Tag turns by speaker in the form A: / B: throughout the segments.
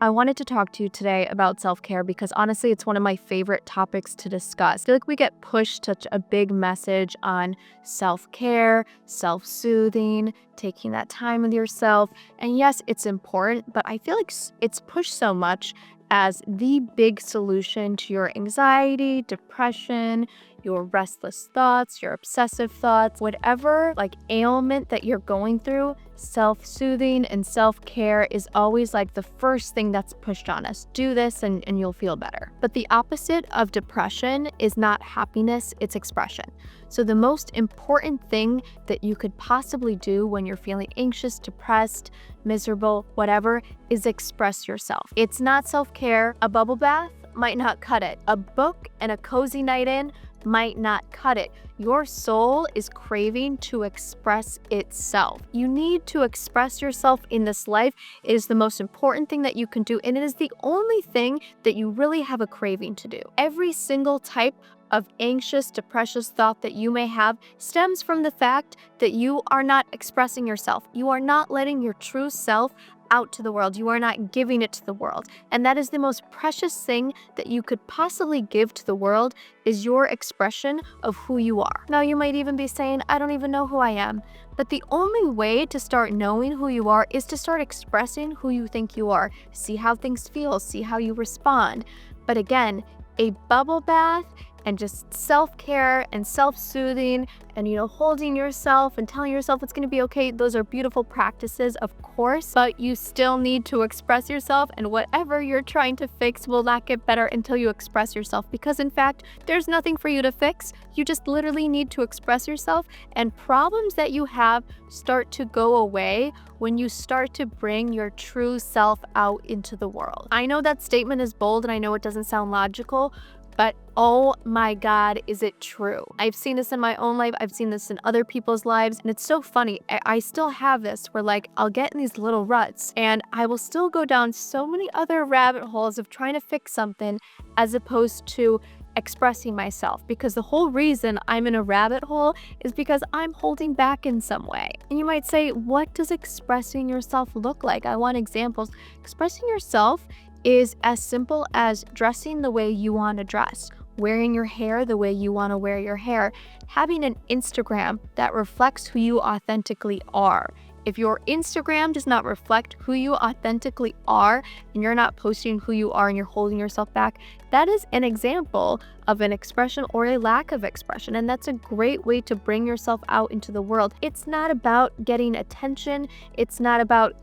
A: I wanted to talk to you today about self-care because honestly, it's one of my favorite topics to discuss. I feel like we get pushed such a big message on self-care, self-soothing, taking that time with yourself. And yes, it's important, but I feel like it's pushed so much as the big solution to your anxiety, depression, your restless thoughts, your obsessive thoughts, whatever like ailment that you're going through, self-soothing and self-care is always like the first thing that's pushed on us. Do this and you'll feel better. But the opposite of depression is not happiness, it's expression. So the most important thing that you could possibly do when you're feeling anxious, depressed, miserable, whatever, is express yourself. It's not self-care. A bubble bath might not cut it. A book and a cozy night in might not cut it. Your soul is craving to express itself. You need to express yourself in this life. It is the most important thing that you can do, and it is the only thing that you really have a craving to do. Every single type of anxious, depressive thought that you may have stems from the fact that you are not expressing yourself. You are not letting your true self out to the world. You are not giving it to the world. And that is the most precious thing that you could possibly give to the world, is your expression of who you are. Now, you might even be saying, I don't even know who I am. But the only way to start knowing who you are is to start expressing who you think you are. See how things feel, see how you respond. But again, a bubble bath and just self-care and self-soothing and, holding yourself and telling yourself it's going to be okay. Those are beautiful practices, of course, but you still need to express yourself, and whatever you're trying to fix will not get better until you express yourself, because in fact, there's nothing for you to fix. You just literally need to express yourself, and problems that you have start to go away when you start to bring your true self out into the world. I know that statement is bold and I know it doesn't sound logical, but oh my God, is it true? I've seen this in my own life. I've seen this in other people's lives. And it's so funny. I still have this where I'll get in these little ruts and I will still go down so many other rabbit holes of trying to fix something as opposed to expressing myself, because the whole reason I'm in a rabbit hole is because I'm holding back in some way. And you might say, what does expressing yourself look like? I want examples. Expressing yourself is as simple as dressing the way you want to dress, wearing your hair the way you want to wear your hair, having an Instagram that reflects who you authentically are. If your Instagram does not reflect who you authentically are and you're not posting who you are and you're holding yourself back, that is an example of an expression or a lack of expression. And that's a great way to bring yourself out into the world. It's not about getting attention. It's not about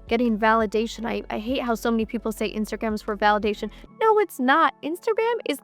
A: getting validation. I hate how so many people say Instagram is for validation. No, it's not. Instagram is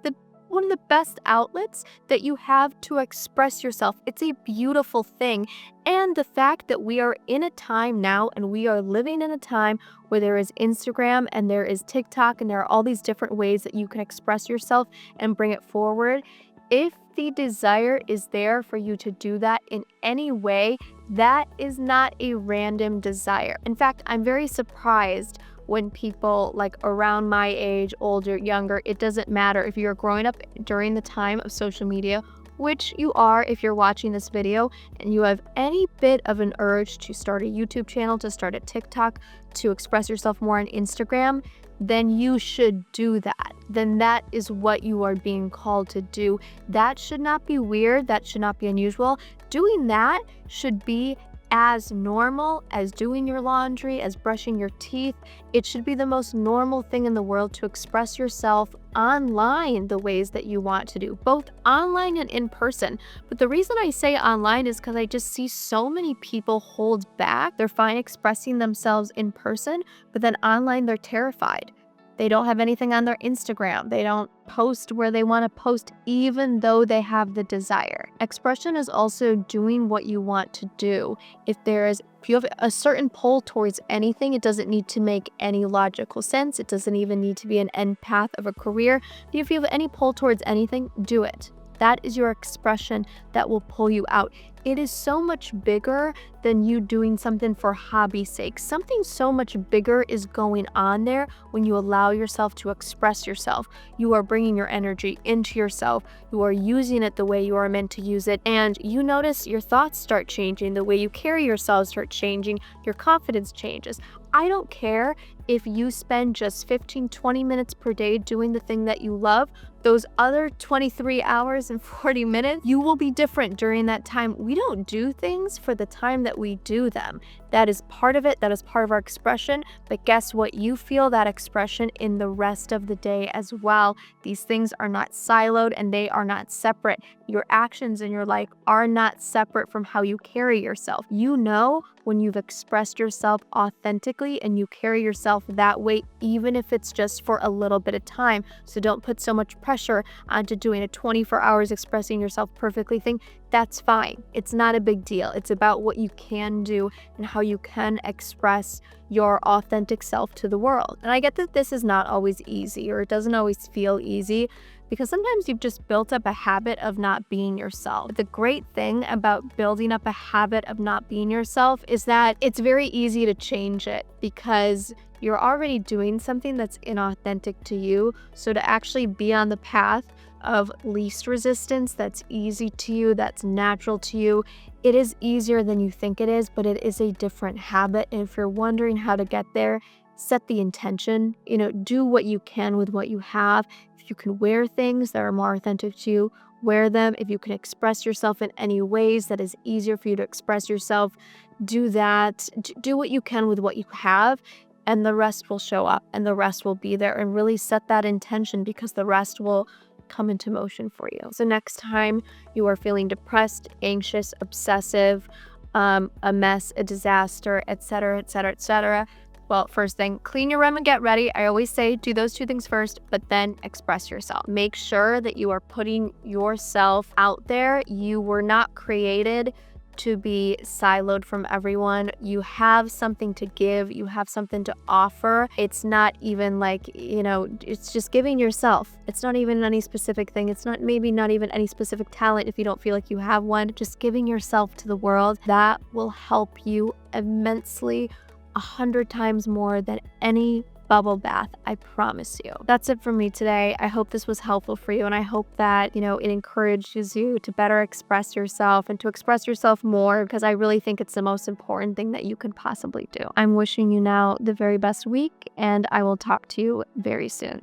A: one of the best outlets that you have to express yourself. It's a beautiful thing. And the fact that we are in a time now and we are living in a time where there is Instagram and there is TikTok and there are all these different ways that you can express yourself and bring it forward. If the desire is there for you to do that in any way, that is not a random desire. In fact, I'm very surprised when people around my age, older, younger, it doesn't matter if you're growing up during the time of social media, which you are if you're watching this video, and you have any bit of an urge to start a YouTube channel, to start a TikTok, to express yourself more on Instagram, then you should do that. Then that is what you are being called to do. That should not be weird. That should not be unusual. Doing that should be as normal as doing your laundry, as brushing your teeth. It should be the most normal thing in the world to express yourself online the ways that you want to do, both online and in person. But the reason I say online is because I just see so many people hold back. They're fine expressing themselves in person, but then online they're terrified. They don't have anything on their Instagram. They don't post where they want to post, even though they have the desire. Expression is also doing what you want to do. If you have a certain pull towards anything, it doesn't need to make any logical sense. It doesn't even need to be an end path of a career. If you have any pull towards anything, do it. That is your expression that will pull you out. It is so much bigger than you doing something for hobby's sake. Something so much bigger is going on there when you allow yourself to express yourself. You are bringing your energy into yourself. You are using it the way you are meant to use it. And you notice your thoughts start changing. The way you carry yourself starts changing. Your confidence changes. I don't care if you spend just 15, 20 minutes per day doing the thing that you love, those other 23 hours and 40 minutes, you will be different during that time. We don't do things for the time that we do them. That is part of it. That is part of our expression. But guess what? You feel that expression in the rest of the day as well. These things are not siloed and they are not separate. Your actions in your life are not separate from how you carry yourself. You know when you've expressed yourself authentically and you carry yourself that way, even if it's just for a little bit of time. So don't put so much pressure onto doing a 24 hours expressing yourself perfectly thing. That's fine. It's not a big deal. It's about what you can do and how you can express your authentic self to the world. And I get that this is not always easy, or it doesn't always feel easy, because sometimes you've just built up a habit of not being yourself. But the great thing about building up a habit of not being yourself is that it's very easy to change it, because you're already doing something that's inauthentic to you. So to actually be on the path of least resistance, that's easy to you, that's natural to you, it is easier than you think it is, but it is a different habit. And if you're wondering how to get there, set the intention, do what you can with what you have. If you can wear things that are more authentic to you, wear them. If you can express yourself in any ways that is easier for you to express yourself, do that. Do what you can with what you have, and the rest will show up and the rest will be there. And really set that intention, because the rest will come into motion for you. So next time you are feeling depressed, anxious, obsessive, a mess, a disaster, etc., etc., etc., well, first thing, clean your room and get ready. I always say do those two things first, but then express yourself. Make sure that you are putting yourself out there. You were not created to be siloed from everyone. You have something to give. You have something to offer. It's not even like, it's just giving yourself. It's not even any specific thing. It's maybe not even any specific talent if you don't feel like you have one. Just giving yourself to the world, that will help you immensely, 100 times more than any bubble bath, I promise you. That's it from me today. I hope this was helpful for you, and I hope that, it encourages you to better express yourself and to express yourself more, because I really think it's the most important thing that you could possibly do. I'm wishing you now the very best week, and I will talk to you very soon.